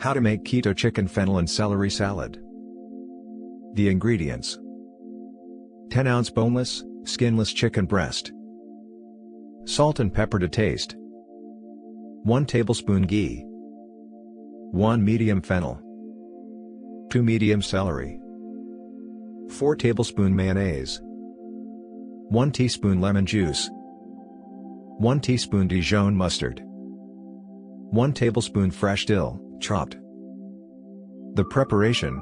How to make keto chicken fennel and celery salad. The ingredients: 10-ounce boneless, skinless chicken breast, salt and pepper to taste, 1 tablespoon ghee, 1 medium fennel, 2 medium celery, 4 tablespoon mayonnaise, 1 teaspoon lemon juice, 1 teaspoon Dijon mustard, 1 tablespoon fresh dill, chopped. The preparation: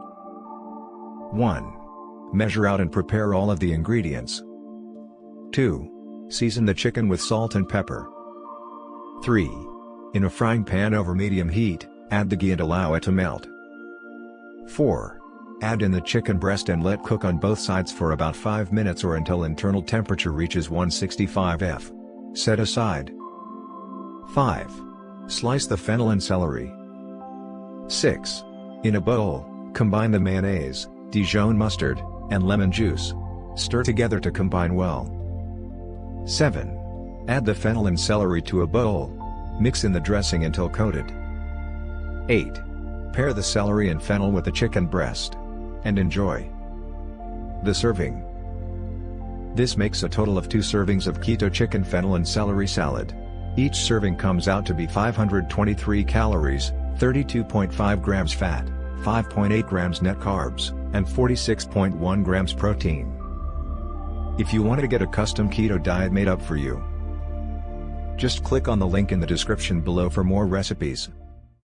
1. Measure out and prepare all of the ingredients. 2. Season the chicken with salt and pepper. 3. In a frying pan over medium heat, add the ghee and allow it to melt. 4. Add in the chicken breast and let cook on both sides for about 5 minutes or until internal temperature reaches 165 F. Set aside. 5. Slice the fennel and celery. 6. In a bowl, combine the mayonnaise, Dijon mustard, and lemon juice. Stir together to combine well. 7. Add the fennel and celery to a bowl. Mix in the dressing until coated. 8. Pair the celery and fennel with the chicken breast. And enjoy. The serving. This makes a total of 2 servings of keto chicken fennel and celery salad. Each serving comes out to be 523 calories, 32.5 grams fat, 5.8 grams net carbs, and 46.1 grams protein. If you want to get a custom keto diet made up for you, just click on the link in the description below for more recipes.